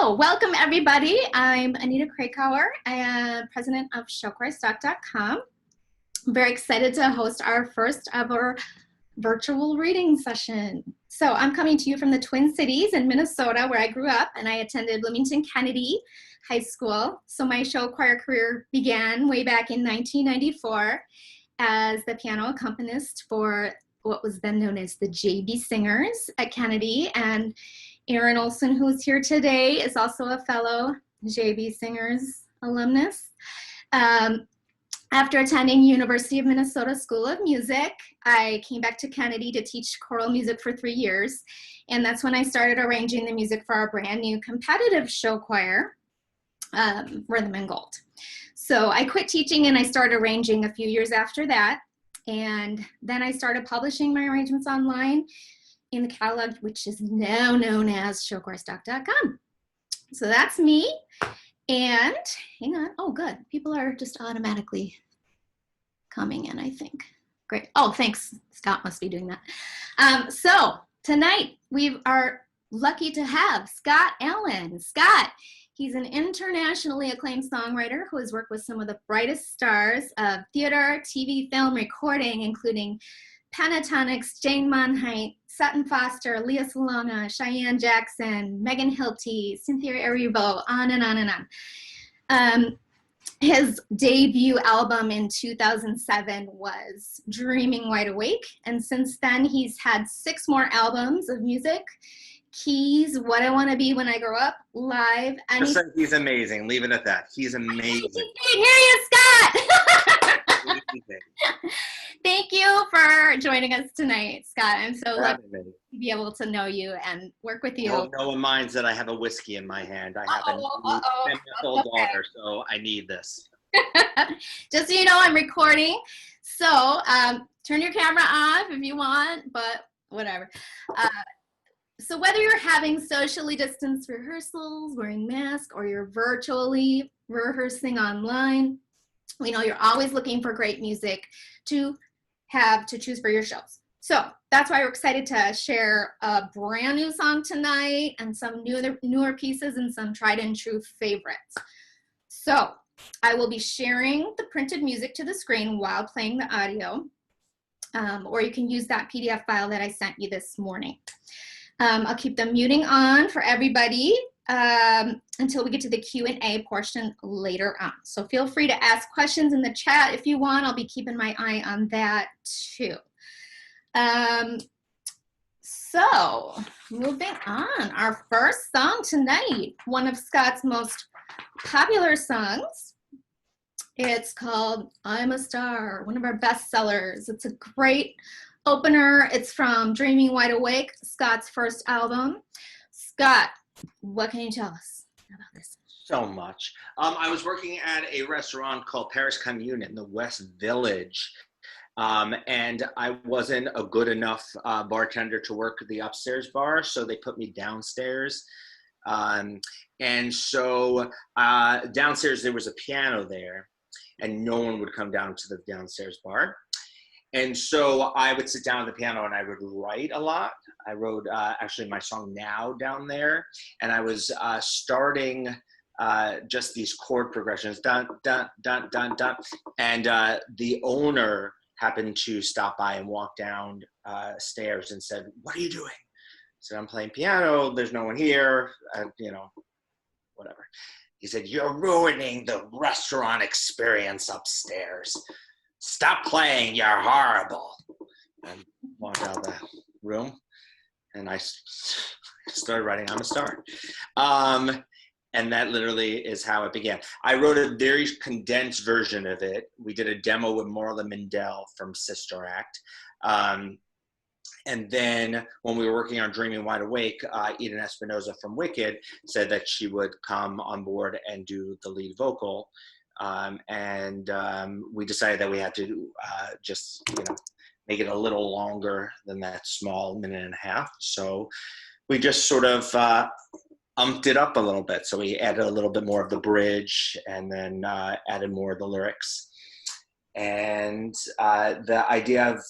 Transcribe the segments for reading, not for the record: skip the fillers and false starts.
So, welcome everybody. I'm Anita Cracauer. I am president of showchoirstock.com. I'm very excited to host our first ever virtual reading session. So, I'm coming to you from the Twin Cities in Minnesota, where I grew up, and I attended Bloomington Kennedy High School. So, my show choir career began way back in 1994 as the piano accompanist for what was then known as the JB Singers at Kennedy. And Aaron Olson, who's here today, is also a fellow JB Singers alumnus. After attending University of Minnesota School of Music, I came back to Kennedy to teach choral music for 3 years. And that's when I started arranging the music for our brand new competitive show choir, Rhythm and Gold. So I quit teaching and I started arranging a few years after that. And then I started publishing my arrangements online in the catalog, which is now known as showchoirstock.com. So that's me. And hang on. Oh, good. People are just automatically coming in, I think. Great. Oh, thanks. Scott must be doing that. So tonight we are lucky to have Scott Allen. Scott, he's an internationally acclaimed songwriter who has worked with some of the brightest stars of theater, TV, film, recording, including Pentatonics, Jane Monheit, Sutton Foster, Leah Salonga, Cheyenne Jackson, Megan Hilty, Cynthia Erivo, on and on and on. His debut album in 2007 was Dreaming Wide Awake, and since then he's had 6 more albums of music. Keys, What I Want to Be When I Grow Up, Live. He's amazing. Leave it at that. He's amazing. Here you, Scott. Thank you for joining us tonight, Scott. I'm so lucky to be able to know you and work with you. No one minds that I have a whiskey in my hand. I have a 10-year-old daughter, so I need this. Just so you know, I'm recording. So turn your camera off if you want, but whatever. So whether you're having socially distanced rehearsals, wearing masks, or you're virtually rehearsing online, we know you're always looking for great music to have to choose for your shows. So that's why we're excited to share a brand new song tonight and some newer pieces and some tried and true favorites. So I will be sharing the printed music to the screen while playing the audio, or you can use that PDF file that I sent you this morning. I'll keep the muting on for everybody until we get to the Q&A portion later on. So feel free to ask questions in the chat if you want. I'll be keeping my eye on that too. So moving on, our first song tonight, one of Scott's most popular songs. It's called I'm a Star, one of our best sellers. It's a great opener. It's from Dreaming Wide Awake, Scott's first album. Scott, what can you tell us about this? So much. I was working at a restaurant called Paris Commune in the West Village, and I wasn't a good enough bartender to work the upstairs bar, so they put me downstairs. And so downstairs there was a piano there, and no one would come down to the downstairs bar. And so I would sit down at the piano and I would write a lot. I wrote actually my song Now down there, and I was starting just these chord progressions, dun, dun, dun, dun, dun. And the owner happened to stop by and walk down stairs and said, "What are you doing?" I said, "I'm playing piano. There's no one here, whatever." He said, "You're ruining the restaurant experience upstairs. Stop playing, you're horrible." And walked out of the room, and I started writing I'm a Star. And that literally is how it began. I wrote a very condensed version of it. We did a demo with Marla Mindell from Sister Act. And then when we were working on Dreaming Wide Awake, Eden Espinosa from Wicked said that she would come on board and do the lead vocal. We decided that we had to just, make it a little longer than that small minute and a half. So we just sort of umped it up a little bit. So we added a little bit more of the bridge and then added more of the lyrics. And the idea of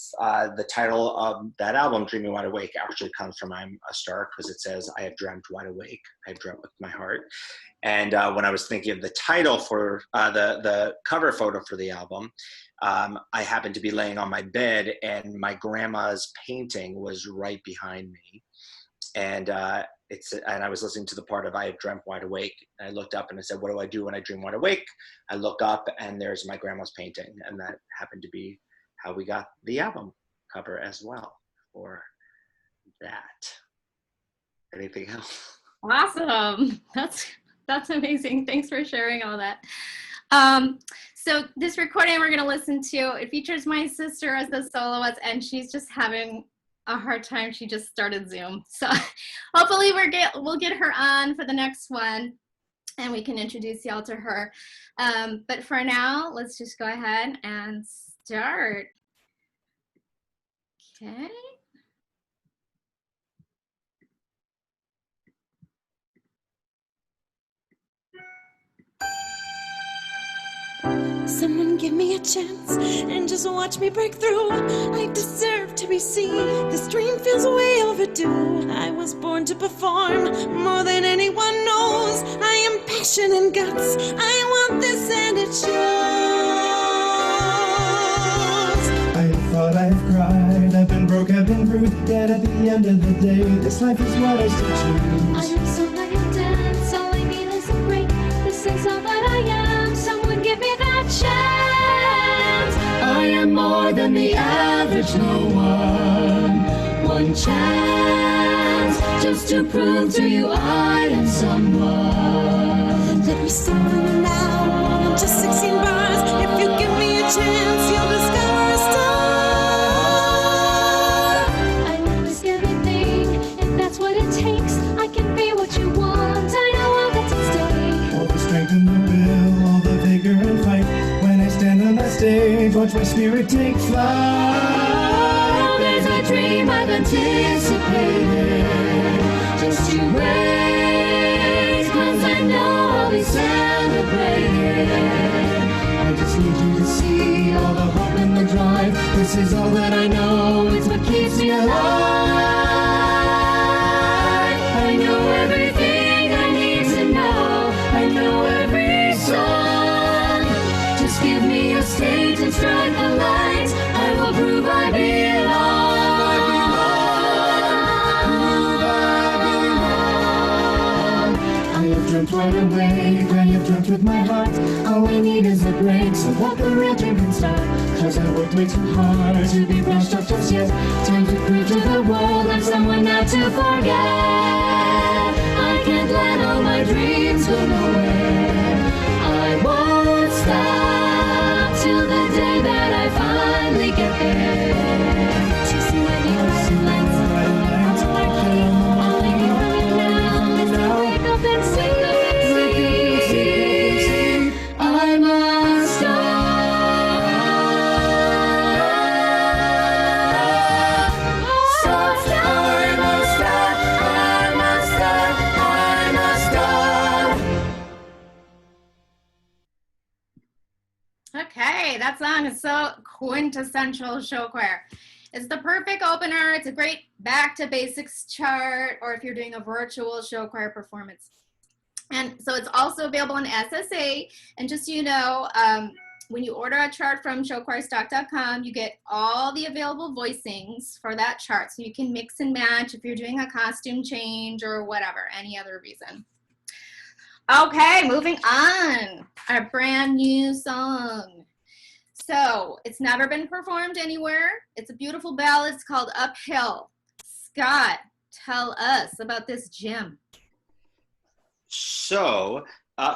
the title of that album, Dreaming Wide Awake, actually comes from I'm a Star, because it says, I have dreamt wide awake, I have dreamt with my heart. And when I was thinking of the title for the cover photo for the album, I happened to be laying on my bed and my grandma's painting was right behind me. And and I was listening to the part of I have dreamt wide awake. And I looked up and I said, what do I do when I dream wide awake? I look up and there's my grandma's painting. And that happened to be how we got the album cover as well for that. Anything else? Awesome. That's amazing. Thanks for sharing all that. So this recording we're going to listen to, it features my sister as the soloist, and she's just having a hard time. She just started Zoom. So hopefully we'll get her on for the next one and we can introduce y'all to her. But for now, let's just go ahead and start. Okay. Someone give me a chance and just watch me break through. I deserve to be seen. This dream feels way overdue. I was born to perform more than anyone knows. I am passion and guts. I want this and it shows. I thought I've cried, I've been broke, I've been bruised. Yet at the end of the day, this life is what I still choose. I am so glad you dance. All I need is a break. This is all that I am. Someone give me that chance. I am more than the average no one. One chance just to prove to you I am someone. Let me start now. Just 16 bars. If you give me a chance, you'll discover a star. I will risk everything if that's what it takes. I can be what you want. I know all that's at stake. All the strength and the will, all the vigor and fight. When I stand on that stage, watch my spirit take flight. There's a dream I've anticipated. Just you wait, 'cause I know I'll be celebrated. I just need you to see all the hope and the drive. This is all that I know, it's what keeps me alive. I know everything I need to know. I know every song. Just give me a stage and strike a light. I will prove I belong. I have dreamt wide awake, I have dreamt with my heart. All I need is a break so that the real dream can start. 'Cause I worked way too hard to be brushed off just yet. Time to prove to the world I'm someone not to forget. I can't let all my dreams go nowhere. I won't stop till the day that I finally get there. To see when you bright lights, I'm like you. All I need right now is to wake up and see. I'm a star. Star, I'm a star. I'm a star. I'm a star. Okay, that song is so quintessential show choir. It's the perfect opener. It's a great back to basics chart, or if you're doing a virtual show choir performance. And so it's also available in SSA. And just so you know, when you order a chart from showchoirstock.com, you get all the available voicings for that chart. So you can mix and match if you're doing a costume change or whatever, any other reason. Okay, moving on. Our brand new song. So it's never been performed anywhere. It's a beautiful ballad. It's called Uphill. Scott, tell us about this gem. So,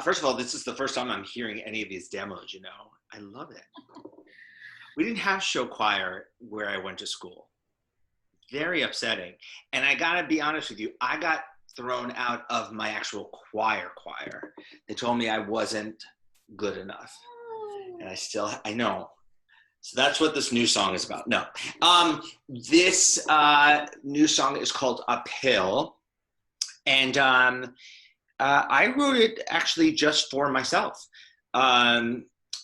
first of all, this is the first time I'm hearing any of these demos, you know. I love it. We didn't have show choir where I went to school. Very upsetting. And I gotta be honest with you, I got thrown out of my actual choir. They told me I wasn't good enough. And I know. So that's what this new song is about. No. This new song is called Uphill. And I wrote it actually just for myself.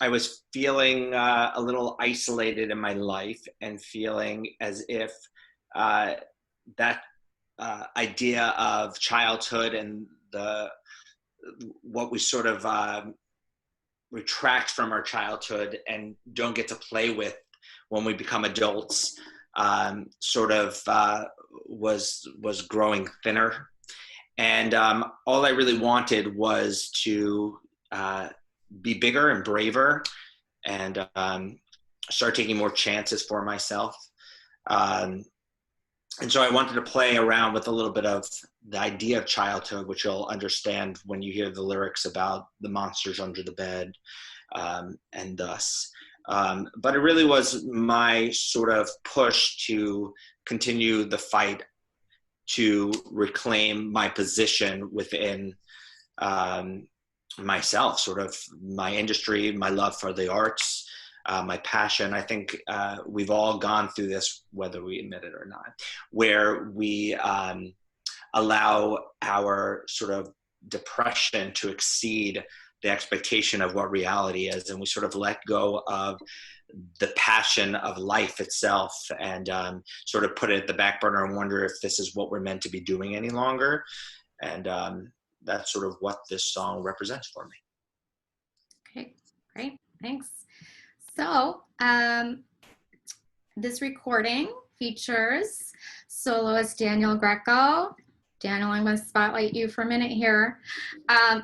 I was feeling a little isolated in my life and feeling as if that idea of childhood and what we sort of retract from our childhood and don't get to play with when we become adults was growing thinner. And all I really wanted was to be bigger and braver and start taking more chances for myself. And so I wanted to play around with a little bit of the idea of childhood, which you'll understand when you hear the lyrics about the monsters under the bed and thus. But it really was my sort of push to continue the fight to reclaim my position within myself, sort of my industry, my love for the arts, my passion. I think we've all gone through this, whether we admit it or not, where we allow our sort of depression to exceed the expectation of what reality is, and we sort of let go of the passion of life itself and sort of put it at the back burner and wonder if this is what we're meant to be doing any longer. And that's sort of what this song represents for me. Okay, great, thanks. So this recording features soloist Daniel Greco. Daniel, I'm going to spotlight you for a minute here.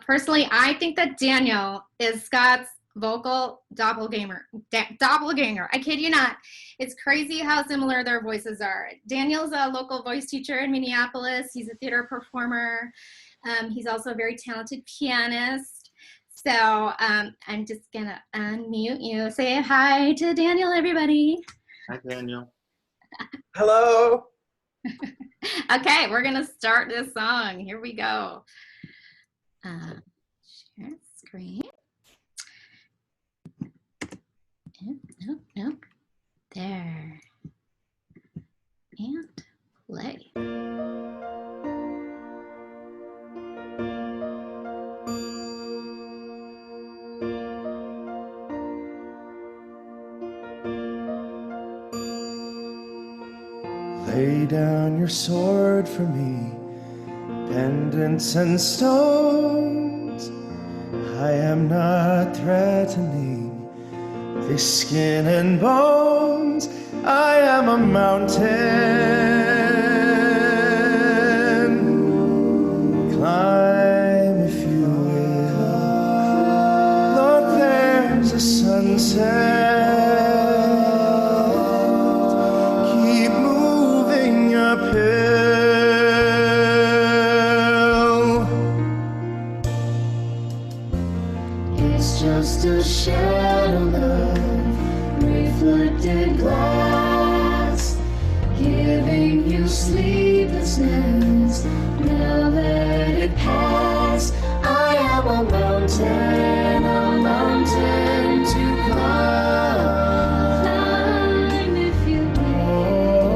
Personally, I think that Daniel is Scott's vocal doppelganger. I kid you not. It's crazy how similar their voices are. Daniel's a local voice teacher in Minneapolis. He's a theater performer. He's also a very talented pianist. So I'm just going to unmute you. Say hi to Daniel, everybody. Hi, Daniel. Hello. Okay, we're going to start this song. Here we go. Share screen. Nope. There. And play. Lay down your sword for me, pendants and stones. I am not threatening this skin and bones. I am a mountain. Climb if you will. Look, there's a sunset. Just a shadow of reflected glass, giving you sleeplessness. Now let it pass. I am a mountain to climb if you will.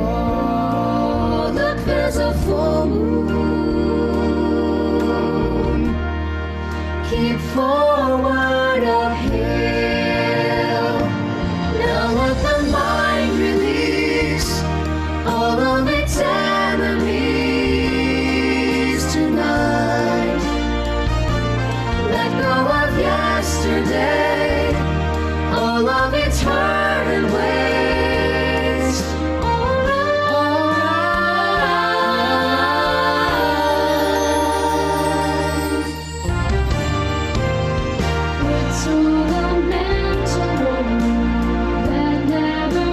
Look, there's a full moon. Keep forward uphill. Now let the mind release all of its enemies tonight. Let go of yesterday, all of its hurt and waste. It's all a mental world that never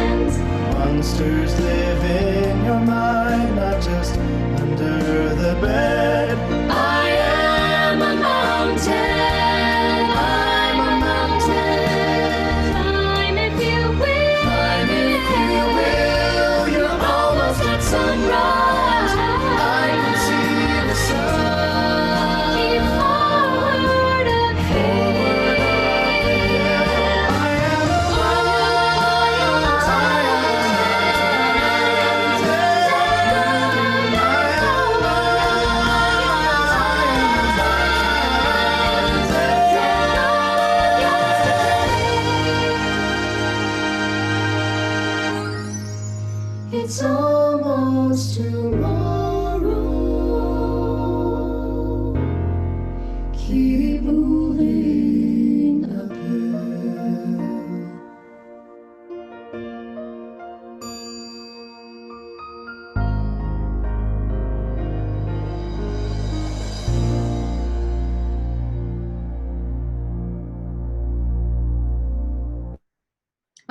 ends. Monsters live in your mind, not just under the bed. I am a mountain. I'm a mountain. Climb if you will. Climb if you will. You're almost at sunrise. I can see the sun. Keep forward uphill. I am a mountain.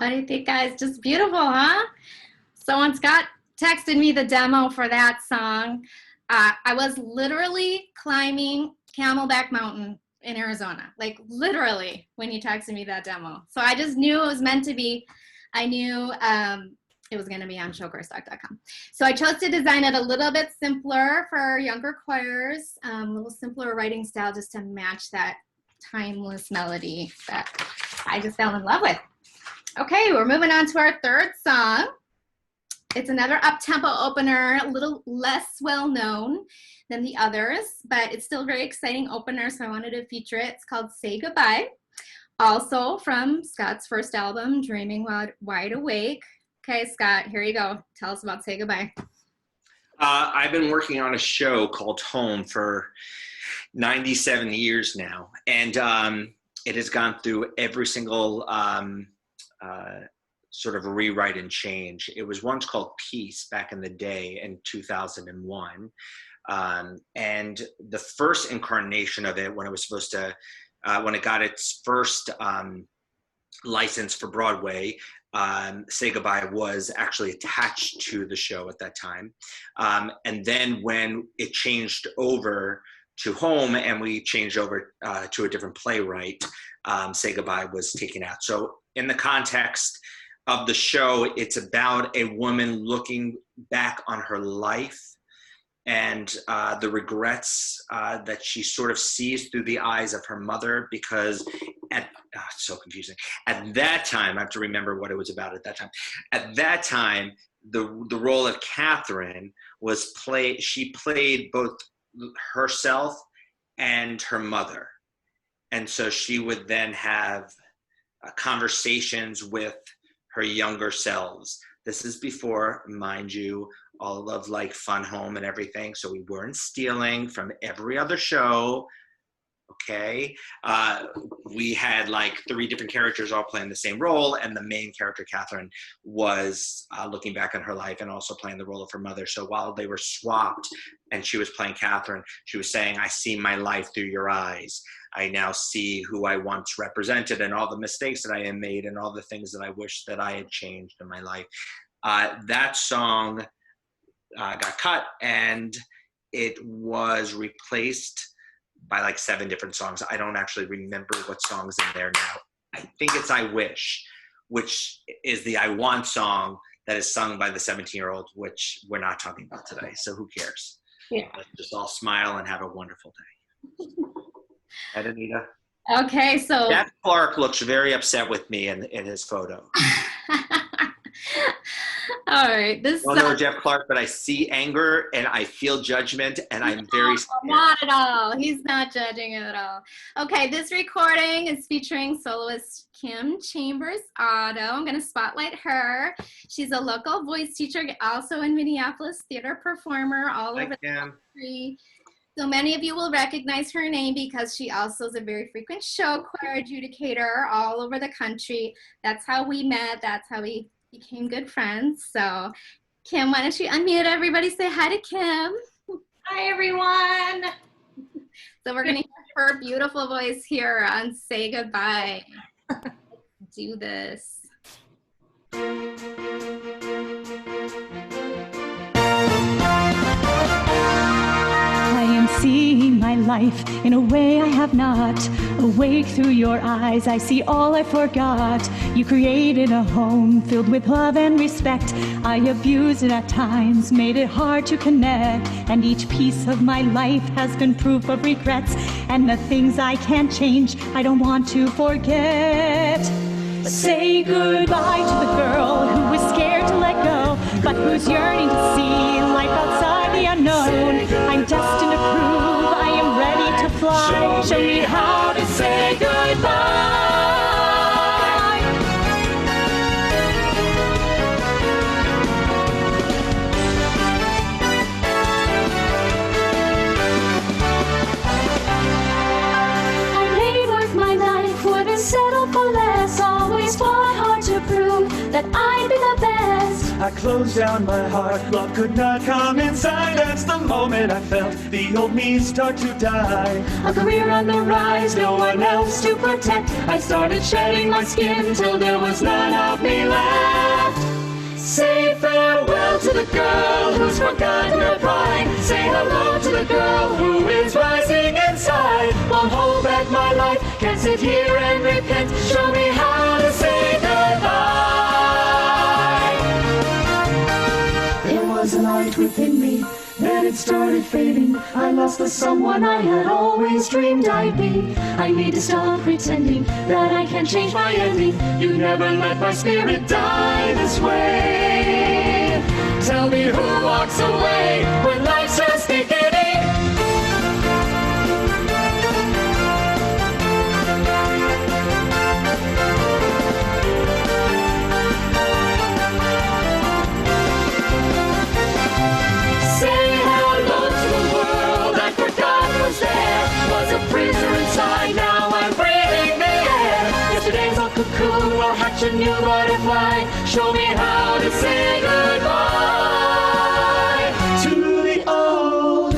What do you think, guys? Just beautiful, huh? So Scott texted me the demo for that song. I was literally climbing Camelback Mountain in Arizona, like literally when you texted me that demo. So I just knew it was meant to be. I knew it was going to be on showchoirstock.com. So I chose to design it a little bit simpler for younger choirs, a little simpler writing style just to match that timeless melody that I just fell in love with. Okay, we're moving on to our third song. It's another up-tempo opener, a little less well-known than the others, but it's still a very exciting opener, so I wanted to feature it. It's called Say Goodbye, also from Scott's first album, Dreaming Wide Awake. Okay, Scott, here you go. Tell us about Say Goodbye. I've been working on a show called Home for 97 years now, and it has gone through every single sort of rewrite and change. It was once called Peace back in the day in 2001. And the first incarnation of it, when it was supposed to, when it got its first license for Broadway, Say Goodbye was actually attached to the show at that time. And then when it changed over to Home and we changed over to a different playwright, Say Goodbye was taken out. So in the context of the show, it's about a woman looking back on her life and the regrets that she sort of sees through the eyes of her mother, because it's so confusing. At that time, I have to remember what it was about at that time. At that time, the role of Catherine was she played both herself and her mother. And so she would then have conversations with her younger selves. This is before, mind you, all of like Fun Home and everything. So we weren't stealing from every other show. Okay. We had like 3 different characters all playing the same role. And the main character, Catherine, was looking back on her life and also playing the role of her mother. So while they were swapped and she was playing Catherine, she was saying, I see my life through your eyes. I now see who I once represented and all the mistakes that I had made and all the things that I wish that I had changed in my life. That song got cut and it was replaced by like 7 different songs. I don't actually remember what song's in there now. I think it's I Wish, which is the I Want song that is sung by the 17-year-old, which we're not talking about today. So who cares? Yeah. Let's just all smile and have a wonderful day. Ed, Anita. Okay, so Jeff Clark looks very upset with me in his photo. all right, this I don't know Jeff Clark, but I see anger and I feel judgment and I'm very scared. Not at all. He's not judging at all. Okay, this recording is featuring soloist Kim Chambers Otto. I'm going to spotlight her. She's a local voice teacher, also in Minneapolis, theater performer all over the country. So many of you will recognize her name because she also is a very frequent show choir adjudicator all over the country. That's how we met. That's how we became good friends. So Kim, why don't you unmute everybody? Say hi to Kim. Hi, everyone. So we're going to hear her beautiful voice here on Say Goodbye. Let's do this. Seeing my life in a way I have not. Awake through your eyes, I see all I forgot. You created a home filled with love and respect. I abused it at times, made it hard to connect. And each piece of my life has been proof of regrets. And the things I can't change, I don't want to forget. But say goodbye to the girl who was scared to let go, but who's yearning to see life outside the unknown. I'm destined to prove I am ready to fly. Show me how to say goodbye. I made worth my life, wouldn't settle for less. Always fought hard to prove that I'd be the best. I closed down my heart, love could not come inside. That's the moment I felt the old me start to die. A career on the rise, no one else to protect. I started shedding my skin till there was none of me left. Say farewell to the girl who's forgotten her pride. Say hello to the girl who is rising inside. Won't hold back my life, can't sit here and repent. Show me how to say goodbye. There was a light within me, then it started fading. I lost the someone I had always dreamed I'd be. I need to stop pretending that I can change my ending. You never let my spirit die this way. Tell me who walks away when life's just beginning. Say hello to the world I forgot was there. Was a prisoner inside, now I'm breathing the air. Yesterday's old cocoon will hatch a new butterfly. Show me how to say goodbye To the old.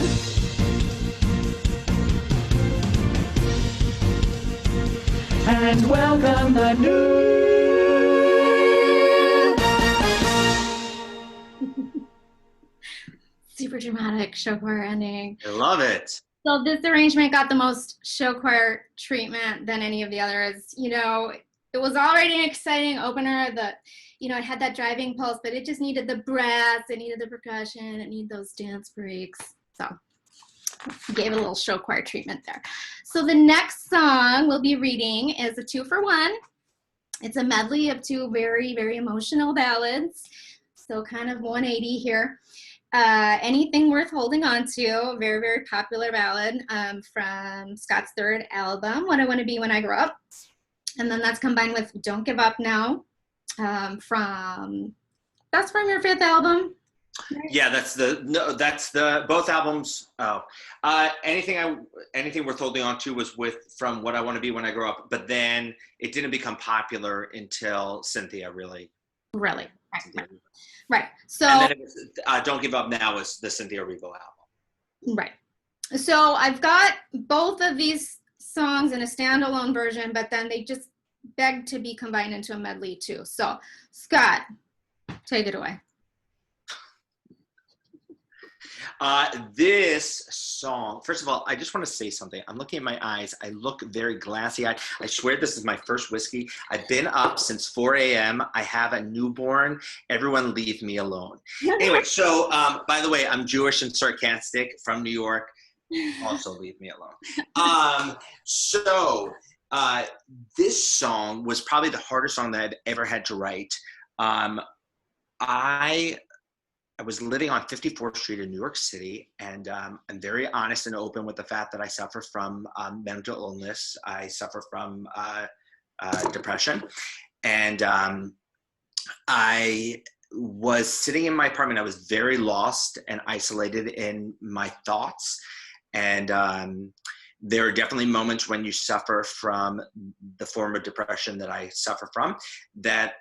And welcome the new. Super dramatic show choir ending. I love it. So this arrangement got the most show choir treatment than any of the others. You know, it was already an exciting opener. It had that driving pulse, but it just needed the brass, it needed the percussion, it needed those dance breaks. So gave it a little show choir treatment there. So the next song we'll be reading is a 2-for-1. It's a medley of two very, very emotional ballads. So kind of 180 here. Anything Worth Holding On To, very, very popular ballad from Scott's third album, What I Want to Be When I Grow Up. And then that's combined with Don't Give Up Now that's from your fifth album. Right? Yeah, that's the both albums. Oh, Anything Worth Holding On To was from What I Want to Be When I Grow Up, but then it didn't become popular until Cynthia really. Right. Right. So, and then it was, Don't Give Up Now was the Cynthia Erivo album. Right. So I've got both of these songs in a standalone version, but then they just begged to be combined into a medley too. So Scott, take it away. This song, first of all, I just want to say something. I'm looking at my eyes. I look very glassy-eyed. I swear this is my first whiskey. I've been up since 4 a.m. I have a newborn. Everyone leave me alone. Anyway, so by the way, I'm Jewish and sarcastic from New York. Also leave me alone. This song was probably the hardest song that I've ever had to write. I was living on 54th Street in New York City, and I'm very honest and open with the fact that I suffer from mental illness. I suffer from depression, and I was sitting in my apartment. I was very lost and isolated in my thoughts, and there are definitely moments when you suffer from the form of depression that I suffer from, that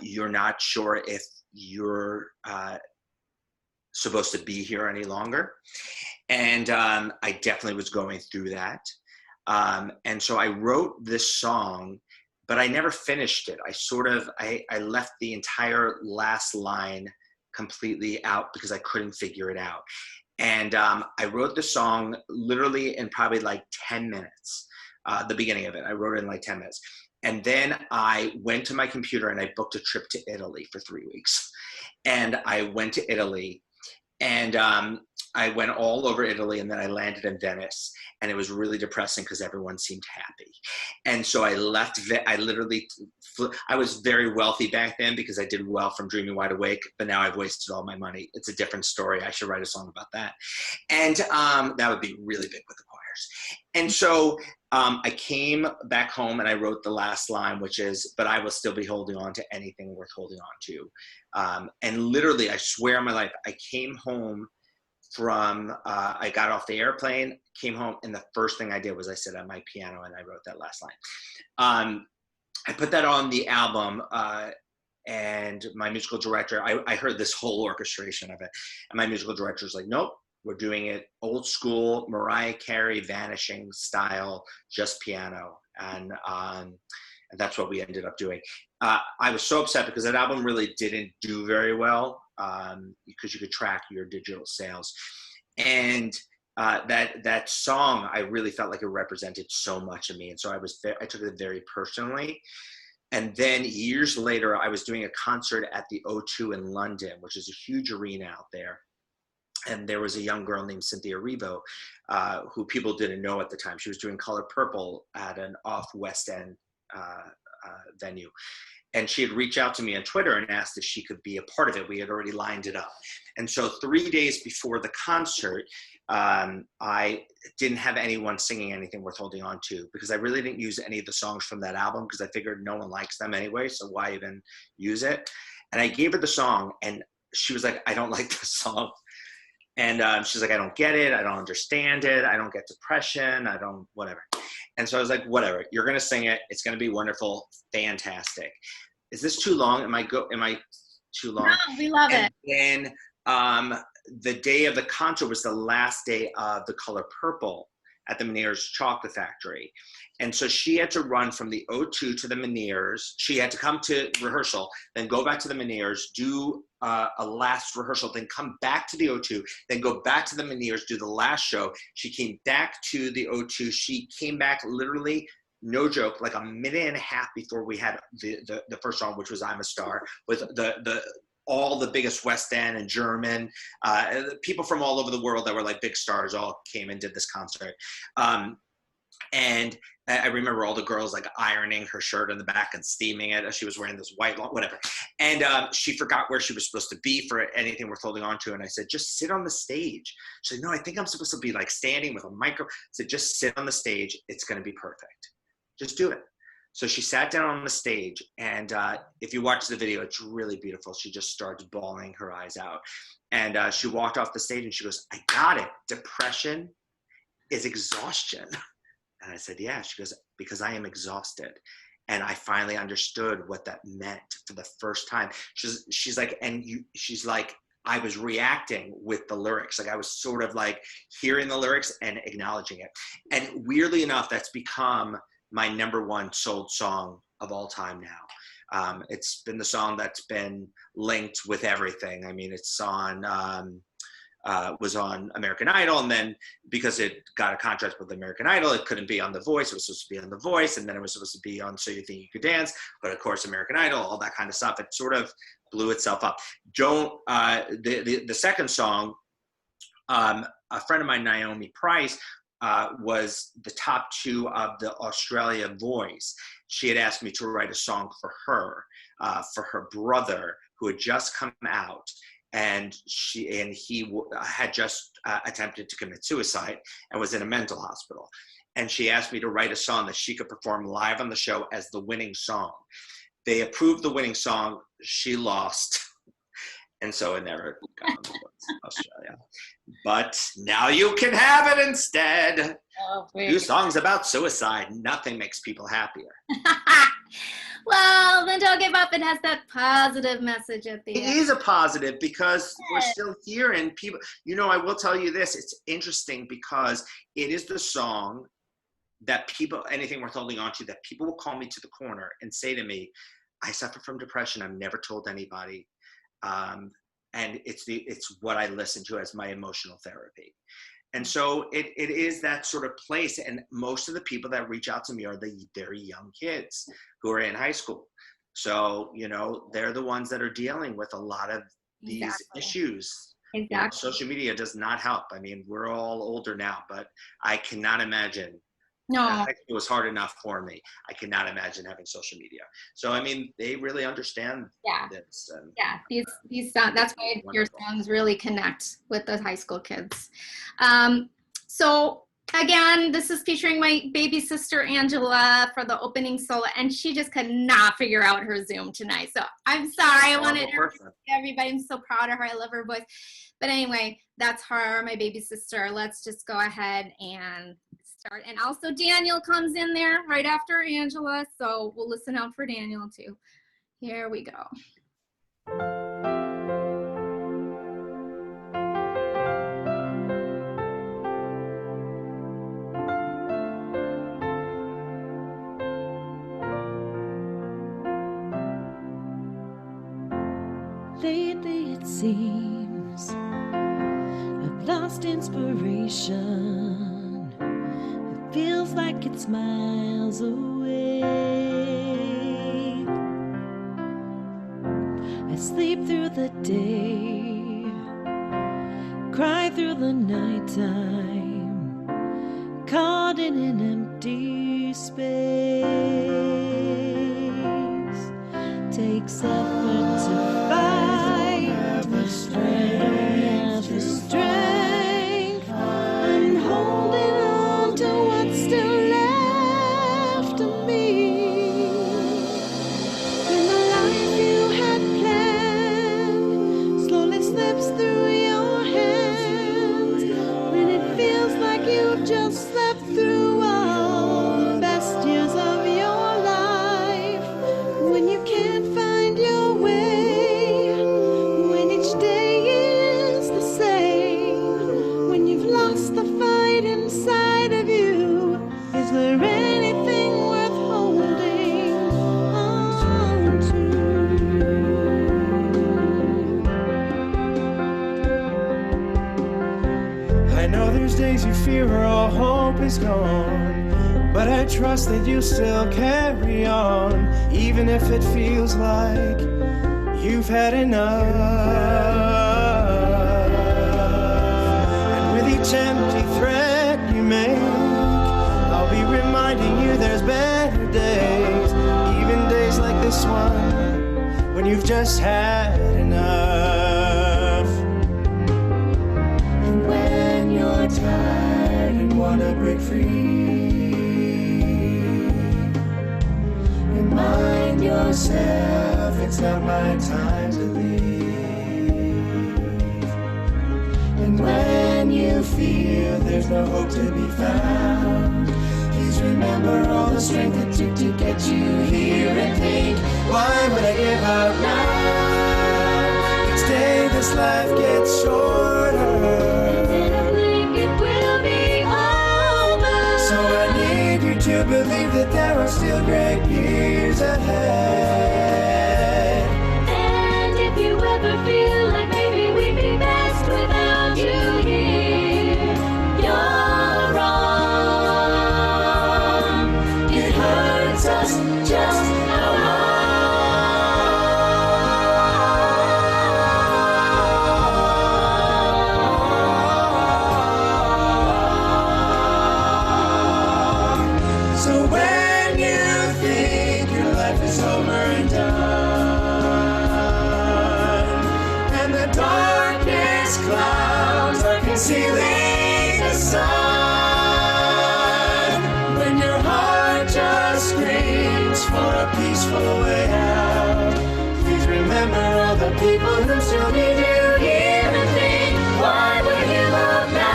you're not sure if you're supposed to be here any longer. And I definitely was going through that. And so I wrote this song, but I never finished it. I left the entire last line completely out because I couldn't figure it out. And I wrote the song literally in probably like 10 minutes, the beginning of it. I wrote it in like 10 minutes. And then I went to my computer and I booked a trip to Italy for 3 weeks. And I went to Italy, and I went all over Italy, and then I landed in Venice, and it was really depressing because everyone seemed happy. And so I left. I literally flew. I was very wealthy back then because I did well from Dreaming Wide Awake, but now I've wasted all my money. It's a different story. I should write a song about that. And that would be really big with the choirs. And so I came back home and I wrote the last line, which is, but I will still be holding on to anything worth holding on to. And literally, I swear on my life, I came home from, I got off the airplane, came home, and the first thing I did was I sat at my piano and I wrote that last line. I put that on the album, And my musical director, I heard this whole orchestration of it. And my musical director was like, nope, we're doing it old school, Mariah Carey, Vanishing style, just piano. And that's what we ended up doing. I was so upset because that album really didn't do very well, because you could track your digital sales. And that song, I really felt like it represented so much of me. And so I took it very personally. And then years later, I was doing a concert at the O2 in London, which is a huge arena out there. And there was a young girl named Cynthia Erivo, who people didn't know at the time. She was doing Color Purple at an off West End venue. And she had reached out to me on Twitter and asked if she could be a part of it. We had already lined it up. And so 3 days before the concert, I didn't have anyone singing anything worth holding on to, because I really didn't use any of the songs from that album, because I figured no one likes them anyway, so why even use it? And I gave her the song, and she was like, I don't like this song. And she's like, I don't get it. I don't understand it. I don't get depression. I don't, whatever. And so I was like, whatever, you're going to sing it. It's going to be wonderful. Fantastic. Is this too long? Am I too long? No, we love it. And then the day of the concert was the last day of The Color Purple at the Meniere's Chocolate Factory. And so she had to run from the O2 to the Meniere's. She had to come to rehearsal, then go back to the Meniere's, do a last rehearsal, then come back to the O2, then go back to the Meniere's, do the last show. She came back to the O2. She came back literally, no joke, like a minute and a half before we had the first song, which was I'm a Star, with all the biggest West End and German, people from all over the world that were like big stars all came and did this concert. And I remember all the girls like ironing her shirt in the back and steaming it as she was wearing this white, whatever. And she forgot where she was supposed to be for anything worth holding on to. And I said, just sit on the stage. She said, no, I think I'm supposed to be like standing with a micro. I said, just sit on the stage. It's going to be perfect. Just do it. So she sat down on the stage, and if you watch the video, it's really beautiful. She just starts bawling her eyes out. And she walked off the stage and she goes, I got it. Depression is exhaustion. And I said, yeah. She goes, because I am exhausted. And I finally understood what that meant for the first time. She's like, she's like, I was reacting with the lyrics. Like I was sort of like hearing the lyrics and acknowledging it. And weirdly enough, that's become my #1 sold song of all time now. It's been the song that's been linked with everything. I mean, it's on, was on American Idol, and then because it got a contract with American Idol, it couldn't be on The Voice. It was supposed to be on The Voice, and then it was supposed to be on So You Think You Could Dance, but of course American Idol, all that kind of stuff. It sort of blew itself up. The second song, a friend of mine, Naomi Price, was the top 2 of the Australia Voice. She had asked me to write a song for her brother, who had just come out, and he had just attempted to commit suicide and was in a mental hospital. And she asked me to write a song that she could perform live on the show as the winning song. They approved the winning song. She lost. And so it never got on the books in Australia. But now you can have it instead. Oh, do songs about suicide. Nothing makes people happier. Well, then don't give up. It has that positive message at the end. It is a positive because we're still here, and people, I will tell you this. It's interesting because it is the song that people, anything worth holding on to, that people will call me to the corner and say to me, I suffer from depression. I've never told anybody. And it's what I listen to as my emotional therapy. And so it is that sort of place. And most of the people that reach out to me are the very young kids who are in high school. So, they're the ones that are dealing with a lot of these issues. Exactly. Social media does not help. I mean, we're all older now, but I cannot imagine. No. It was hard enough for me. I cannot imagine having social media. So, I mean, they really understand this. And, these songs, that's why your songs really connect with the high school kids. So, again, this is featuring my baby sister, Angela, for the opening solo, and she just could not figure out her Zoom tonight. So, I'm sorry. I wanted her to see everybody. I'm so proud of her. I love her voice. But anyway, that's her, my baby sister. Let's just go ahead and start. And also Daniel comes in there right after Angela, so we'll listen out for Daniel too. Here we go. seems I've lost inspiration. It feels like it's miles away. I sleep through the day, cry through the nighttime, caught in an empty space. Takes effort to fight, I don't have the strength. I'm holding on to what's still left of me. When the life you had planned slowly slips through your hands, when it feels like you've just slept through all the best years of your life, when you can't find your way, when each day is the same, when you've lost the fight inside of you, is there anything worth holding on to? I know there's days you fear where all hope is gone, but I trust that you still carry on, even if it feels like you've had enough. And with each empty threat you make, I'll be reminding you there's better days, even days like this one, when you've just had enough. And when you're tired and wanna break free, remind yourself it's not my time to leave. And when you feel there's no hope to be found, please remember all the strength it took to get you here, and think, why would I give up now? Each day this life gets shorter, In a blink it will be over. so I need you to believe that there are still great years ahead. And if you ever feel like maybe we'd be best without you here, you're wrong. It hurts us just how So when you think your life is over and done, and the darkest clouds are concealing the sun, when your heart just screams for a peaceful way out, please remember all the people who still need you here, and think, why would you give up now?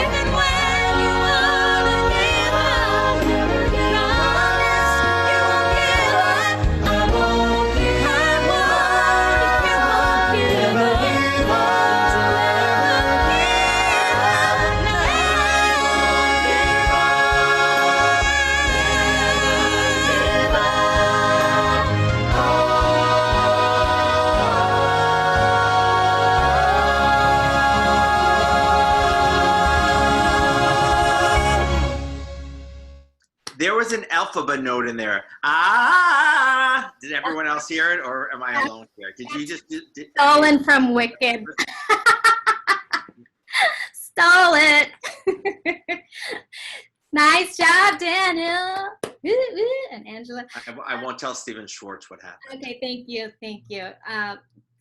even when you wanna give up, never promise you won't give up. I won't give up. You won't give up. There was an alphabet note in there. Ah! Did everyone else hear it, or am I alone here? Did you just? Stolen from Wicked. Stole it. Nice job, Daniel. Woo, woo. And Angela. I won't tell Stephen Schwartz what happened. Okay, thank you, thank you.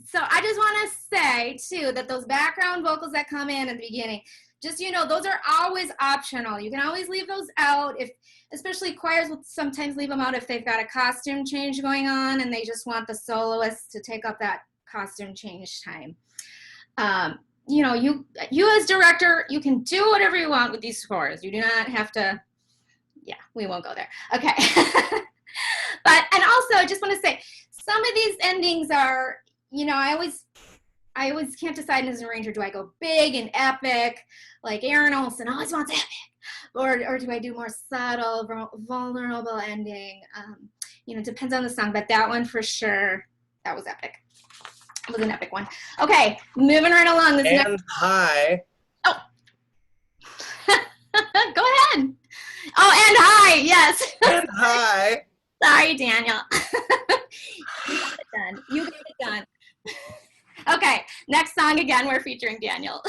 So I just want to say too that those background vocals that come in at the beginning, just those are always optional. You can always leave those out, if especially choirs will sometimes leave them out if they've got a costume change going on and they just want the soloist to take up that costume change time. You as director, you can do whatever you want with these scores. You do not have to. Yeah, we won't go there. Okay. And also I just want to say some of these endings are, I always I always can't decide as an arranger, do I go big and epic, like Aaron Olson always wants epic, or do I do more subtle, vulnerable ending? You know, it depends on the song, but that one for sure, that was epic. It was an epic one. Okay, moving right along. This and high. Oh. Go ahead. Oh, and high, yes. And high. Sorry, Daniel. You got it done. You got it done. Okay, next song again, we're featuring Daniel.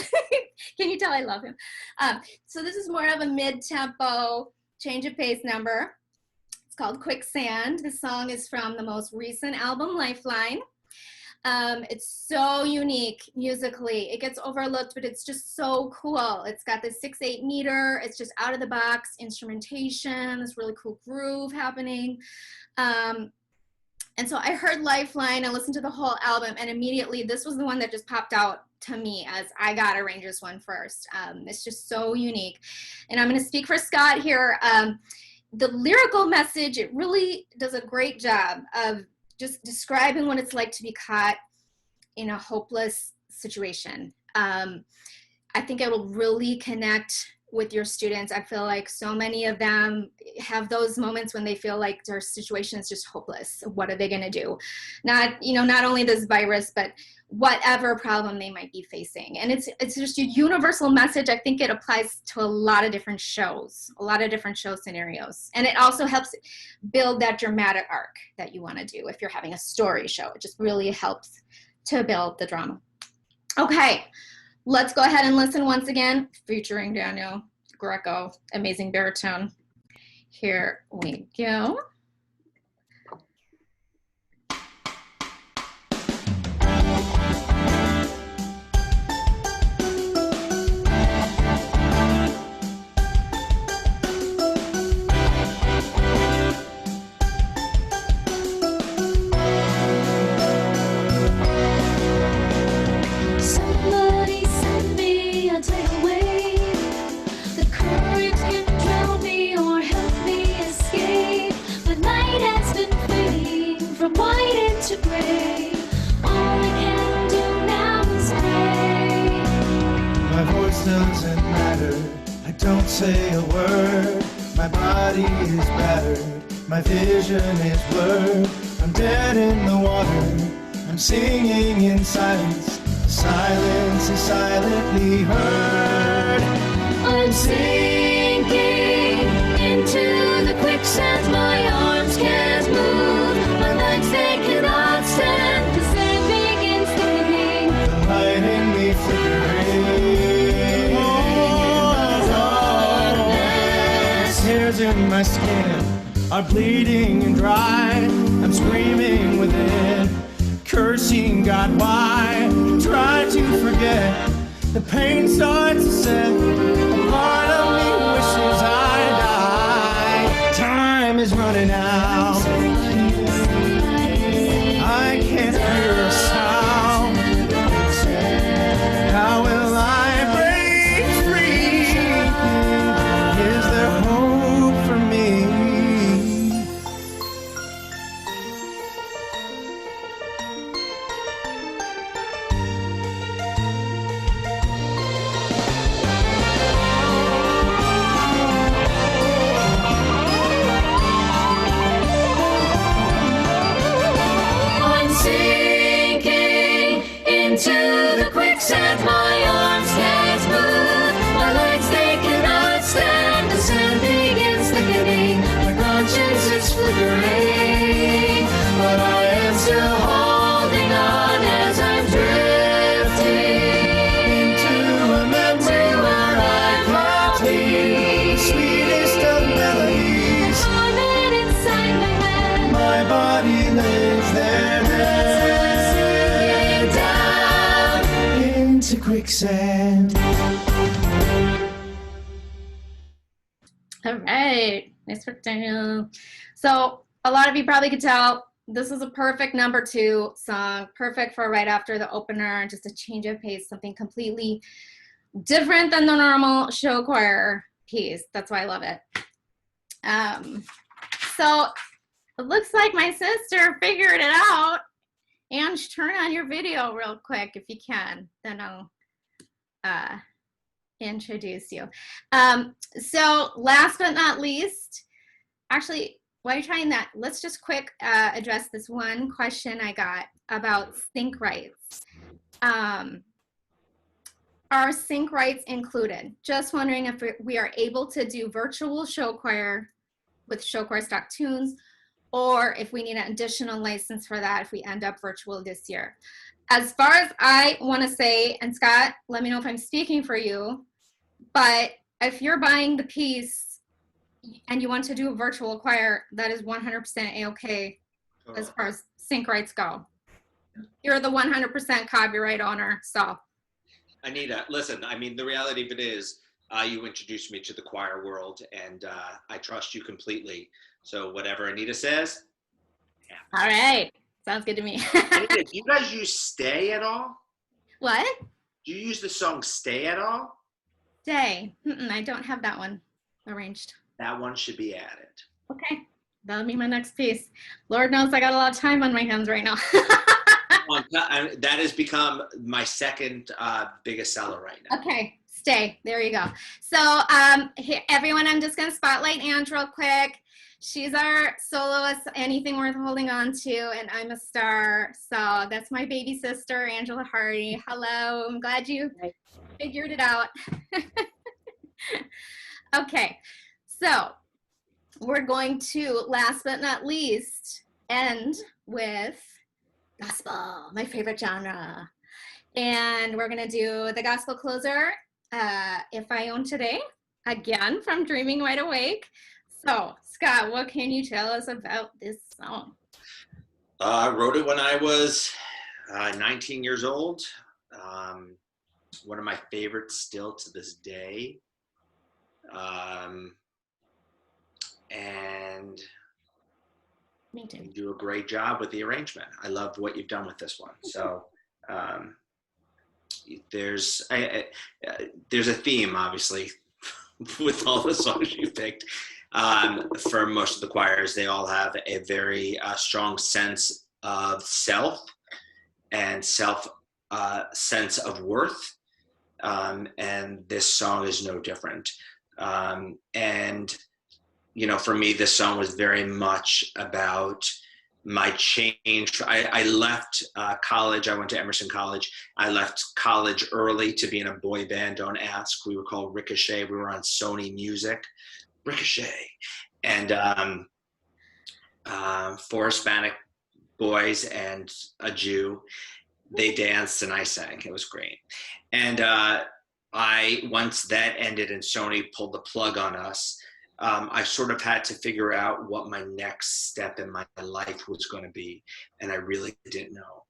Can you tell I love him? So this is more of a mid-tempo, change of pace number. It's called Quicksand. The song is from the most recent album, Lifeline. It's so unique musically. It gets overlooked, but it's just so cool. It's got this 6/8 meter. It's just out of the box instrumentation, this really cool groove happening. And so I heard Lifeline, I listened to the whole album, and immediately this was the one that just popped out to me as I got arrange this one first. It's just so unique. And I'm going to speak for Scott here. The lyrical message, it really does a great job of just describing what it's like to be caught in a hopeless situation. I think it will really connect with your students. I feel like so many of them have those moments when they feel like their situation is just hopeless. What are they going to do? Not only this virus, but whatever problem they might be facing. And it's just a universal message. I think it applies to a lot of different shows, a lot of different show scenarios. And it also helps build that dramatic arc that you want to do if you're having a story show. It just really helps to build the drama. Okay. Let's go ahead and listen once again, featuring Daniel Greco, amazing baritone. Here we go. Doesn't matter, I don't say a word. My body is battered, my vision is blurred. I'm dead in the water, I'm singing in silence. Silence is silently heard. I'm sinking into the quicksand. My arms can't move, my legs they cannot stand. The sand begins thickening, The light in me flickering. Hairs in my skin are bleeding and dry. I'm screaming within, cursing God why. Try to forget, the pain starts to set. A part of me wishes I died. Time is running out, I can't hear a sound. How will I break free? Is there hope for me? I'm sinking into the quicksand. My arms can't move, my legs they cannot stand. The sand begins thickening, my conscience is flickering, but I am still holding on as I'm drifting To a memory where I can't be, sweetest of melodies. haunted inside my head. My body lays there dead Down. into quicksand. All right, nice work, Daniel. So a lot of you probably could tell this is a perfect number 2 song, perfect for right after the opener, just a change of pace, something completely different than the normal show choir piece. That's why I love it. So it looks like my sister figured it out, And turn on your video real quick if you can. Then I'll introduce you. So last but not least, actually, while you're trying that, let's just quick address this one question I got about sync rights. Are sync rights included? Just wondering if we are able to do virtual show choir with show choir stock tunes, or if we need an additional license for that if we end up virtual this year. As far as I want to say, and Scott, let me know if I'm speaking for you, but if you're buying the piece and you want to do a virtual choir, that is 100% A-okay as far as sync rights go. You're the 100% copyright owner, so. Anita, listen, I mean, the reality of it is you introduced me to the choir world, and I trust you completely. So whatever Anita says. Yeah. All right. Sounds good to me. Anita, do you guys use Stay at all? What? Do you use the song Stay at all? Stay. I don't have that one arranged. That one should be added. Okay. That'll be my next piece. Lord knows I got a lot of time on my hands right now. That has become my second biggest seller right now. Okay. Stay. There you go. So everyone, I'm just going to spotlight Ange real quick. She's our soloist, anything worth holding on to, and I'm a star. So that's my baby sister, Angela Hardy. Hello. I'm glad you figured it out. Okay. So we're going to, last but not least, end with gospel, my favorite genre. And we're going to do the gospel closer, If I Own Today, again from Dreaming Wide Awake. So, Scott, what can you tell us about this song? I wrote it when I was 19 years old. One of my favorites still to this day. And Me too. you do a great job with the arrangement. I love what you've done with this one. So there's a theme, obviously, with all the songs you picked. For most of the choirs, they all have a very strong sense of self and sense of worth. And this song is no different. And, you know, for me, this song was very much about my change. I left college. I went to Emerson College. I left college early to be in a boy band. Don't ask. We were called Ricochet. We were on Sony Music. Ricochet. And 4 Hispanic boys and a Jew. They danced and I sang. It was great. And once that ended and Sony pulled the plug on us, I sort of had to figure out what my next step in my life was going to be. And I really didn't know.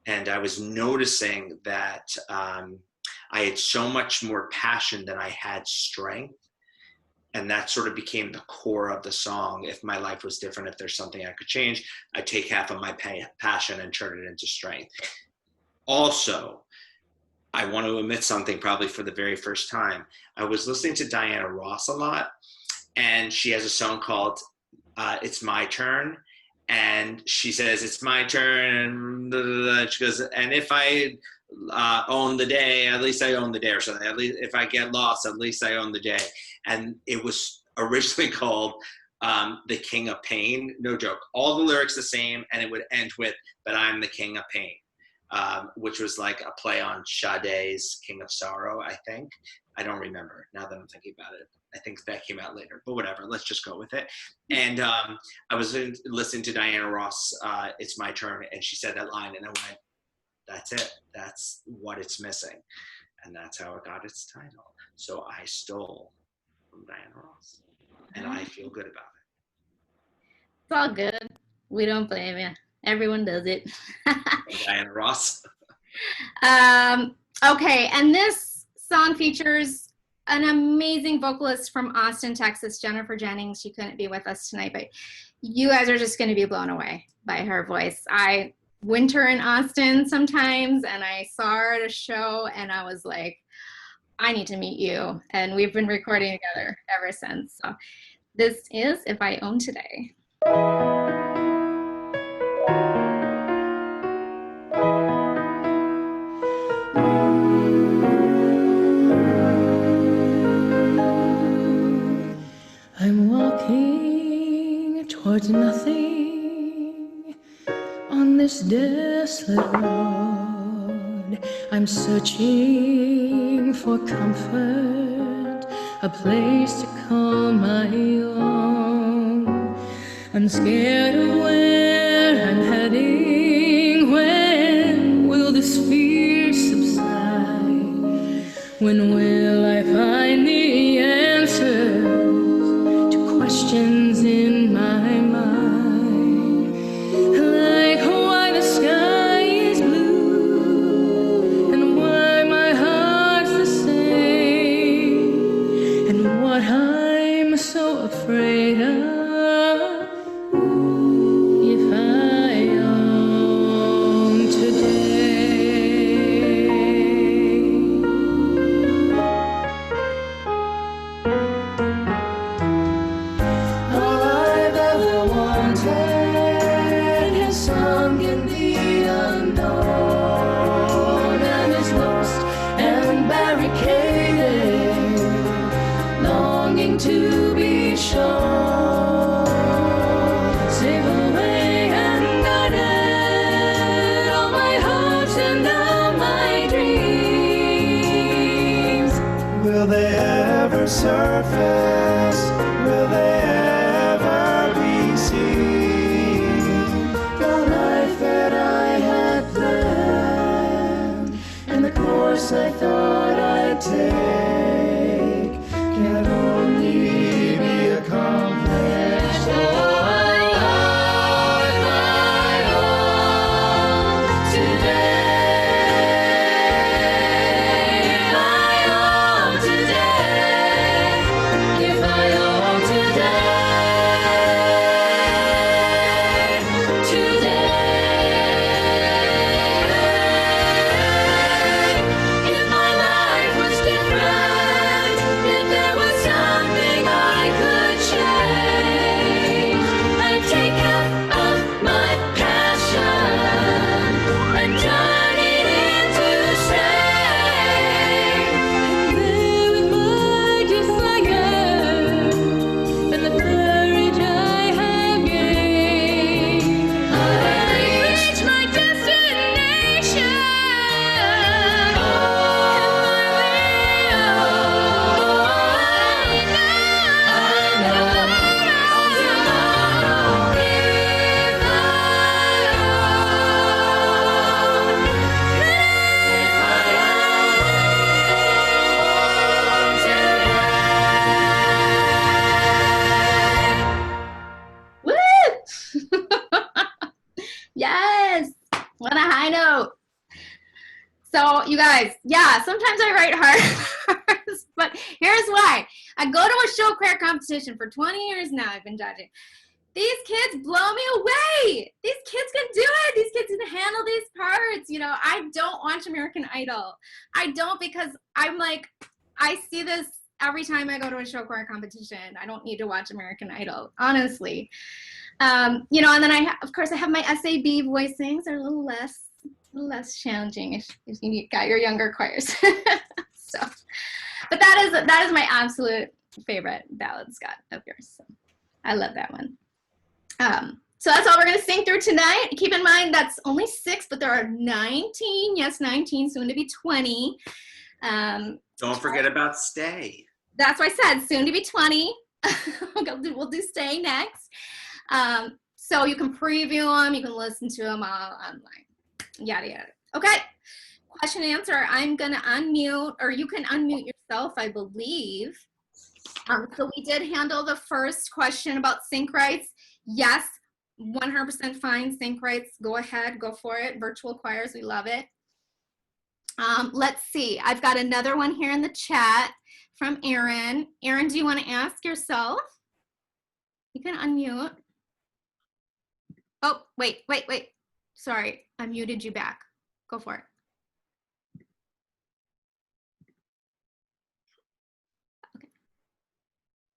And I was noticing that I had so much more passion than I had strength. And that sort of became the core of the song. If my life was different, if there's something I could change, I'd take half of my passion and turn it into strength. Also, I want to admit something probably for the very first time. I was listening to Diana Ross a lot, and she has a song called It's My Turn. And she says, it's my turn. She goes, and if I own the day, at least I own the day, or something. At least if I get lost, at least I own the day. And it was originally called The King of Pain. No joke. All the lyrics the same, and it would end with, but I'm the King of Pain, which was like a play on Sade's King of Sorrow, I think. I don't remember now that I'm thinking about it. I think that came out later, but whatever. Let's just go with it. And I was listening to Diana Ross, It's My Turn, and she said that line, and I went, that's it. That's what it's missing. And that's how it got its title. So I stole from Diana Ross, and I feel good about it. It's all good. We don't blame you. Everyone does it. Diana Ross. Okay, and this song features an amazing vocalist from Austin, Texas, Jennifer Jennings. She couldn't be with us tonight, but you guys are just going to be blown away by her voice. I winter in Austin sometimes, and I saw her at a show, and I was like, I need to meet you. And we've been recording together ever since. So this is If I Own Today. desolate road. I'm searching for comfort, a place to call my own. I'm scared of where I'm heading. When will this fear subside? When will I find the answers to questions in my mind? Like why the sky is blue, and why my heart's the same, and what I'm so afraid of. If I own today. All I've ever wanted has sunk in the unknown and is lost and barricaded, longing to be shown. Save away and guarded all my hopes and all my dreams. Will they ever surface? Will they ever be seen? The life that I had planned and the course I thought I'd take can only be accomplished. Oh, if I own today. If I own today. If I own today. If my life was different, if there was something I could change, I'd take half of my passion and turn it into strength. And there with my desire and the courage I have gained, I'll reach my destination. Oh, Woo! Yes, what a high note. So you guys, yeah, sometimes I write hard, but here's why. I go to a show choir competition for 20 years now. I've been judging. These kids blow me away. These kids can do it. These kids can handle these parts. You know, I don't watch American Idol. I don't, because I'm like, I see this every time I go to a show choir competition. I don't need to watch American Idol, honestly. You know, and then of course I have my SAB voicings. Are a little less challenging if you got your younger choirs. So, but that is my absolute favorite ballad, Scott, of yours. So I love that one. So that's all we're gonna sing through tonight. Keep in mind that's only 6, but there are 19. Yes, 19, soon to be 20. Don't forget about Stay. That's what I said, soon to be 20. We'll do Stay next. So you can preview them, you can listen to them all online, yada yada. Okay, question and answer. I'm gonna unmute, or you can unmute yourself, I believe. So we did handle the first question about sync rights. Yes, 100% fine, sync rights, go ahead, go for it. Virtual choirs, we love it. Let's see, I've got another one here in the chat from Erin. Erin, do you want to ask yourself? You can unmute. Oh, wait. Sorry, I muted you back. Go for it. Okay.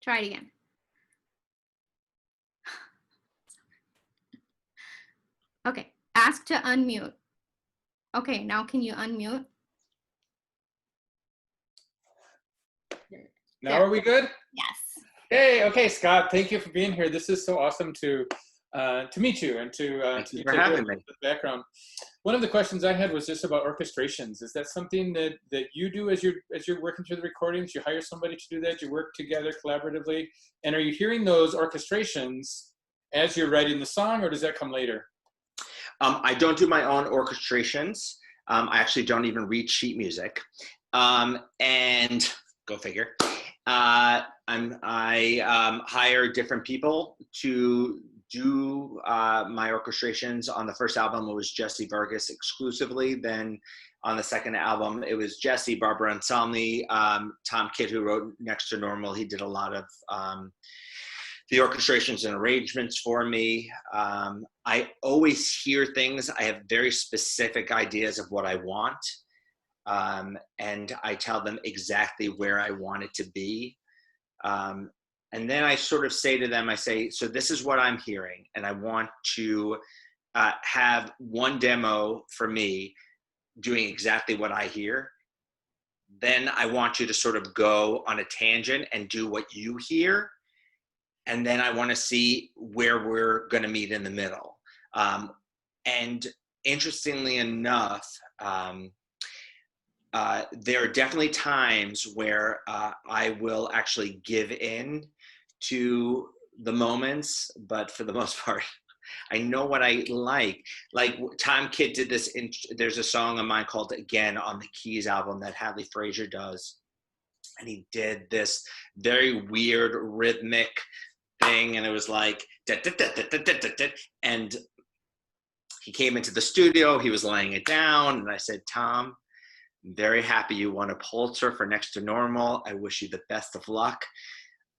Try it again. Okay, ask to unmute. Okay, now can you unmute? Now are we good? Yes. Hey, okay, Scott, thank you for being here. This is so awesome to to meet you and to Thank you take for a having look me. at the background. One of the questions I had was just about orchestrations. Is that something that you do as you're working through the recordings? You hire somebody to do that? You work together collaboratively? And are you hearing those orchestrations as you're writing the song, or does that come later? I don't do my own orchestrations. I actually don't even read sheet music. And go figure. I hire different people to do my orchestrations. On the first album, it was Jesse Vargas exclusively. Then on the second album, it was Jesse, Barbara Anselmi, Tom Kidd, who wrote Next to Normal. He did a lot of the orchestrations and arrangements for me. I always hear things. I have very specific ideas of what I want. And I tell them exactly where I want it to be. And then I sort of say to them, I say, so this is what I'm hearing. And I want to have one demo for me doing exactly what I hear. Then I want you to sort of go on a tangent and do what you hear. And then I want to see where we're going to meet in the middle. And interestingly enough, there are definitely times where I will actually give in to the moments, but for the most part, I know what I like. Like Tom Kidd did this, there's a song of mine called Again on the Keys album that Hadley Frazier does. And he did this very weird rhythmic thing, and it was like, and he came into the studio, he was laying it down, and I said, Tom, I'm very happy you won a Pulitzer for Next to Normal. I wish you the best of luck,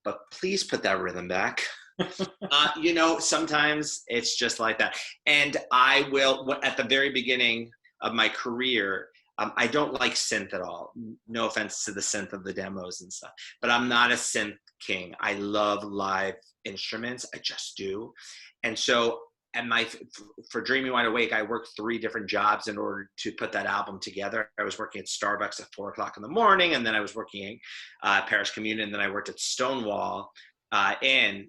but please put that rhythm back. Sometimes it's just like that. And I will, at the very beginning of my career, I don't like synth at all. No offense to the synth of the demos and stuff, but I'm not a synth king. I love live instruments. I just do. And so for Dreaming Wide Awake, I worked 3 different jobs in order to put that album together. I was working at Starbucks at 4:00 in the morning, and then I was working at Paris Commune, and then I worked at Stonewall in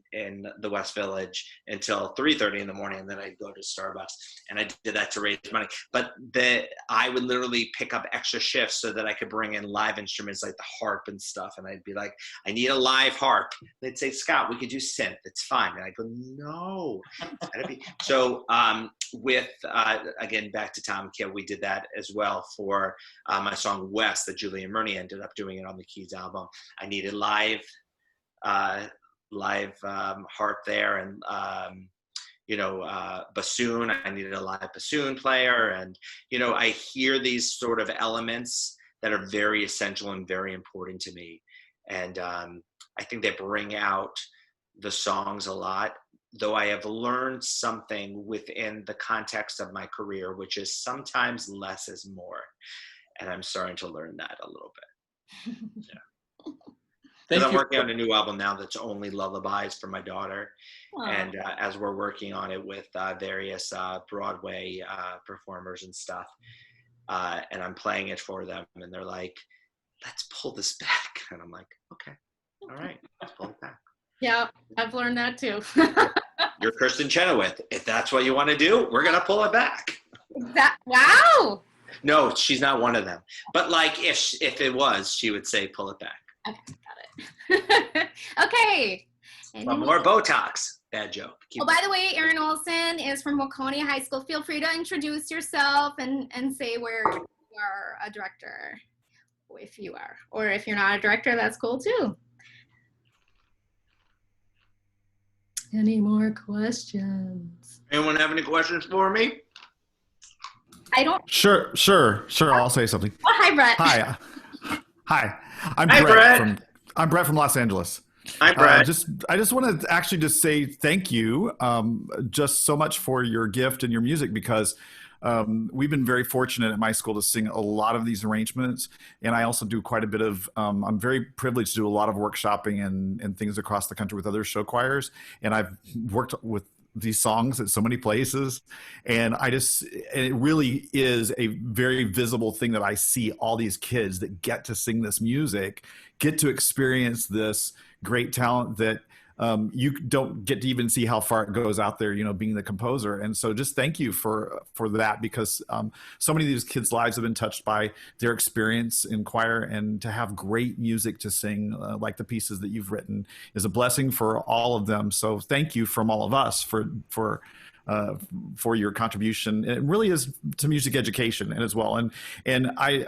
the West Village until 3:30 in the morning, and then I'd go to Starbucks, and I did that to raise money. But I would literally pick up extra shifts so that I could bring in live instruments like the harp and stuff, and I'd be like, I need a live harp. They'd say, Scott, we could do synth, it's fine. And I go, no, it's gotta be. So with again, back to Tom Kidd, we did that as well for my song West that Julia Murney ended up doing it on the Keys album. I needed live harp there, and bassoon. I needed a live bassoon player, and I hear these sort of elements that are very essential and very important to me, and I think they bring out the songs a lot. Though I have learned something within the context of my career, which is sometimes less is more, and I'm starting to learn that a little bit. Yeah. Because I'm working on a new album now that's only lullabies for my daughter. Aww. And as we're working on it with various Broadway performers and stuff, and I'm playing it for them, and they're like, let's pull this back. And I'm like, okay, all right, let's pull it back. Yeah, I've learned that too. You're Kirsten Chenoweth. If that's what you want to do, we're going to pull it back. Wow. No, she's not one of them. But like if it was, she would say, pull it back. Okay, got it. Okay. But more Botox. Bad joke. By the way, Erin Olson is from Waconia High School. Feel free to introduce yourself and say where you are a director, if you are. Or if you're not a director, that's cool too. Any more questions? Anyone have any questions for me? I don't. Sure. I'll say something. Oh, hi, Brett. Hi. I'm Brett from Los Angeles. Hi, Brett. I just want to actually just say thank you, just so much for your gift and your music, because we've been very fortunate at my school to sing a lot of these arrangements, and I also do quite a bit of. I'm very privileged to do a lot of workshopping and things across the country with other show choirs, and I've worked with these songs at so many places, and it really is a very visible thing that I see all these kids that get to sing this music, get to experience this great talent that you don't get to even see how far it goes out there, being the composer. And so just thank you for that, because so many of these kids' lives have been touched by their experience in choir, and to have great music to sing, like the pieces that you've written, is a blessing for all of them. So thank you from all of us for your contribution. It really is to music education as well. And I,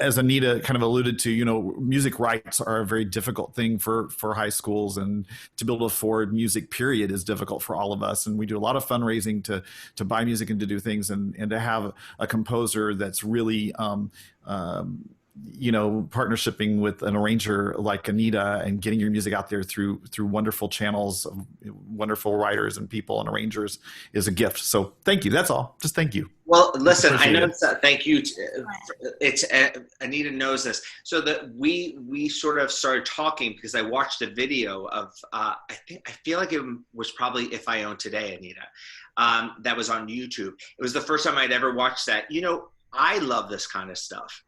as Anita kind of alluded to, music rights are a very difficult thing for high schools, and to be able to afford music, period, is difficult for all of us. And we do a lot of fundraising to buy music and to do things, and to have a composer that's really, partnershiping with an arranger like Anita and getting your music out there through wonderful channels of wonderful writers and people and arrangers is a gift. So thank you. That's all. Just thank you. Well, listen, I know thank you. It's Anita knows this. So that we sort of started talking because I watched a video of I feel like it was probably If I Own Today, Anita, that was on YouTube. It was the first time I'd ever watched that. I love this kind of stuff.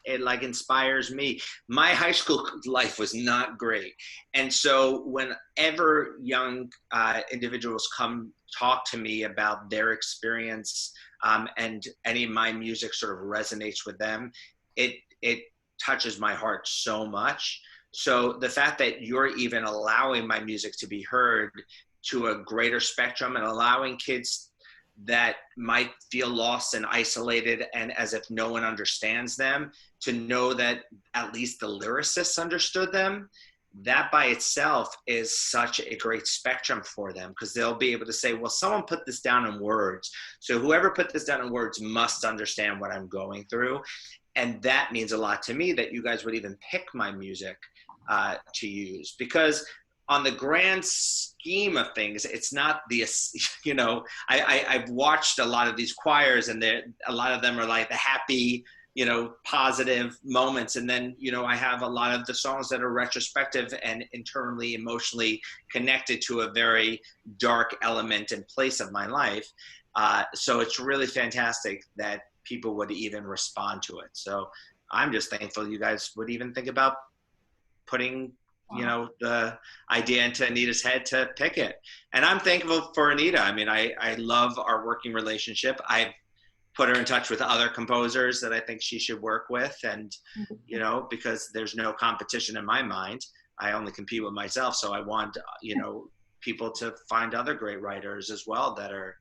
It like inspires me. My high school life was not great. And so whenever young individuals come talk to me about their experience, and any of my music sort of resonates with them, it touches my heart so much. So the fact that you're even allowing my music to be heard to a greater spectrum, and allowing kids that might feel lost and isolated and as if no one understands them to know that at least the lyricists understood them, that by itself is such a great spectrum for them, because they'll be able to say, well, someone put this down in words. So whoever put this down in words must understand what I'm going through. And that means a lot to me that you guys would even pick my music to use, because on the grand scheme of things, it's not the, I've watched a lot of these choirs, and a lot of them are like the happy, positive moments. And then, I have a lot of the songs that are retrospective and internally, emotionally connected to a very dark element and place of my life. So it's really fantastic that people would even respond to it. So I'm just thankful you guys would even think about putting the idea into Anita's head to pick it. And I'm thankful for Anita. I mean, I love our working relationship. I've put her in touch with other composers that I think she should work with. And, because there's no competition in my mind, I only compete with myself. So I want, people to find other great writers as well that are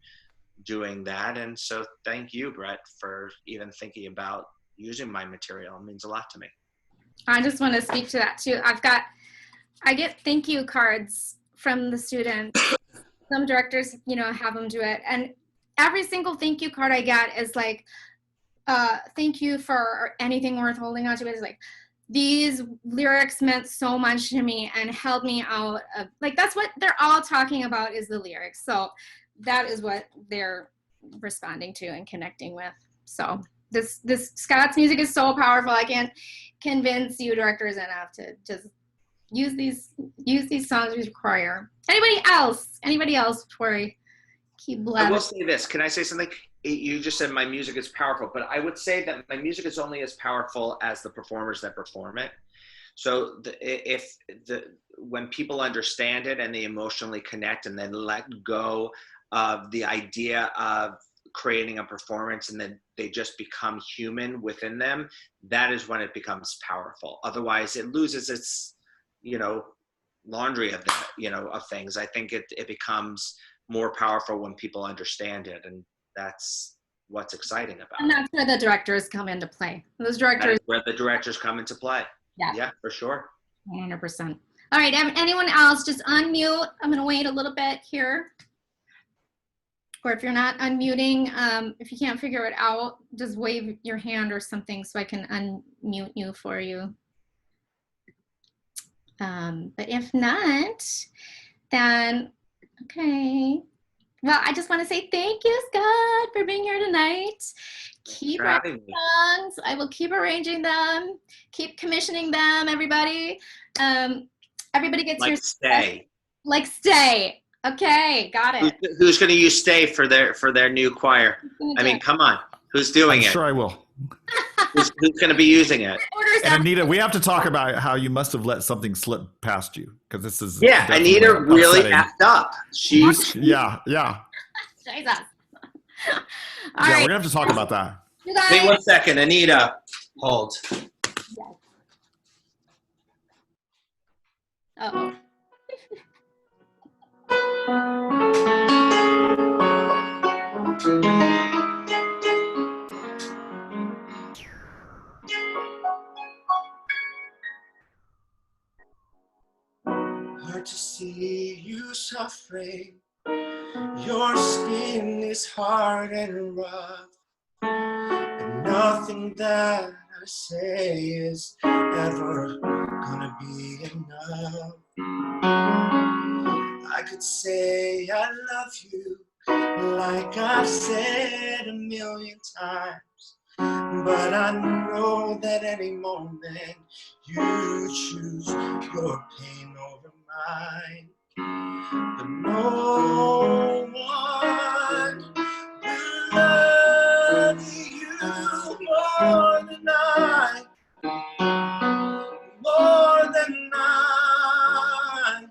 doing that. And so thank you, Brett, for even thinking about using my material. It means a lot to me. I just want to speak to that too. I get thank you cards from the students. Some directors, have them do it. And every single thank you card I get is like, thank you for anything worth holding on to. It's like, these lyrics meant so much to me and helped me out. That's what they're all talking about, is the lyrics. So that is what they're responding to and connecting with. So this Scott's music is so powerful. I can't convince you directors enough to just use these songs with your choir. Anybody else before I keep blabbing? I will say this. Can I say something? You just said my music is powerful, but I would say that my music is only as powerful as the performers that perform it. So when people understand it and they emotionally connect and then let go of the idea of creating a performance and then they just become human within them, that is when it becomes powerful. Otherwise it loses its, laundry of of things. I think it becomes more powerful when people understand it, and that's what's exciting about it. And that's where the directors come into play. Those directors. Where the directors come into play. Yeah, for sure. 100%. All right, anyone else, just unmute. I'm going to wait a little bit here. Or if you're not unmuting, if you can't figure it out, just wave your hand or something so I can unmute you for you. But if not, then, okay. Well, I just want to say thank you, Scott, for being here tonight. Keep writing songs. I will keep arranging them. Keep commissioning them, everybody. Everybody gets your stay. Like stay. Okay, got it. Who's going to use stay for their new choir? I mean, come on. Who's doing it? Sure I will. Who's going to be using it? Orders And that. Anita, we have to talk about how you must have let something slip past you, because this is Yeah, definitely Anita really upsetting. effed up. She Yeah. Jesus. All Yeah, right. we're gonna have to talk about that. You guys. Wait 1 second, Anita. Hold. Uh-oh. Hard to see you suffering. Your skin is hard and rough. And nothing that I say is ever gonna be enough. I could say I love you like I've said a million times, but I know that any moment you choose your pain over mine. But no one will love you more than I, more than I.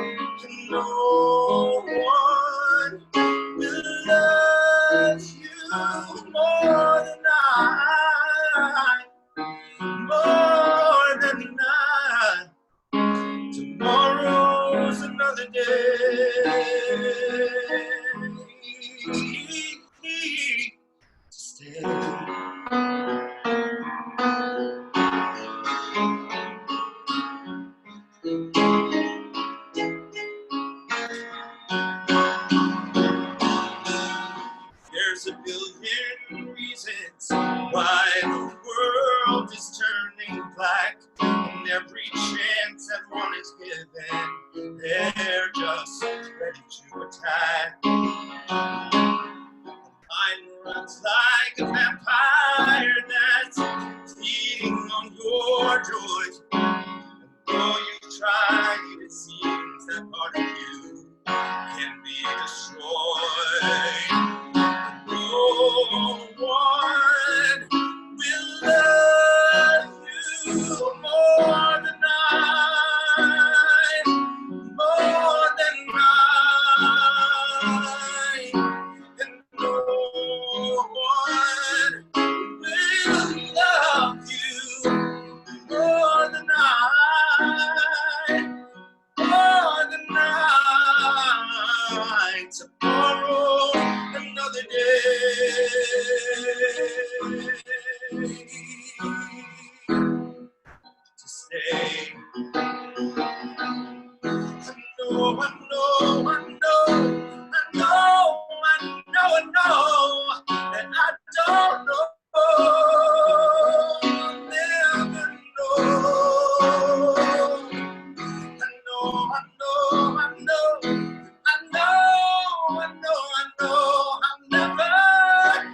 And no one will love you more than I, more than I. Tomorrow's another day to stay. There's a billion reasons why the world is turning black, and every chance that one is given, they're just ready to attack. Mine runs like a vampire that's feeding on your joys. And though you try, it seems that part of you can be destroyed. No one will love you more than I, more than I. And no one will love you more than I, more than I. Tomorrow, another day to stay. I know, I know, I know, I know, I know, I know that I don't know, never know. I know, I know, I know, I know, I know, I know, I'll never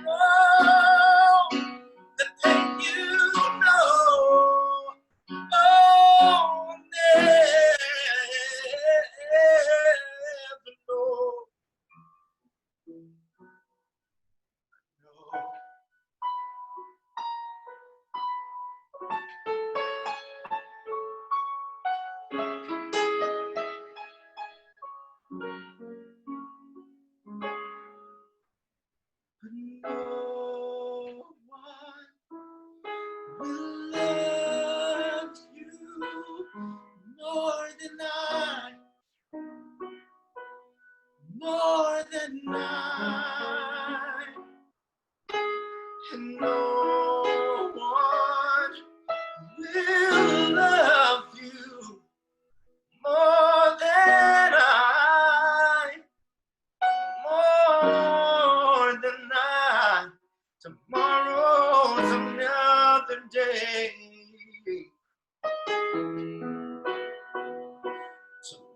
know the pain you know. Oh, never know. No one will love you more than I, more than I. And no one will love you more than I, more than I. Tomorrow's another day.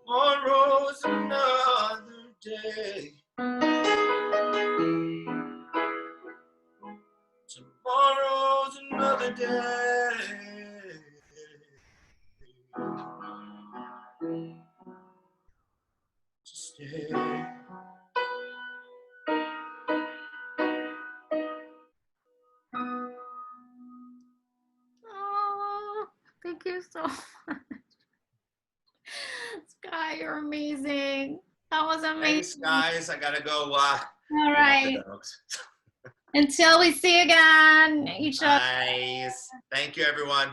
Tomorrow's another day. Tomorrow's another day to stay. Thank you so much. Sky, you're amazing. That was amazing. Thanks, guys. I gotta go. All right. Until we see again, each other. Nice. Thank you, everyone.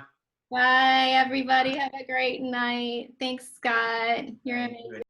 Bye, everybody. Have a great night. Thanks, Scott. You're amazing.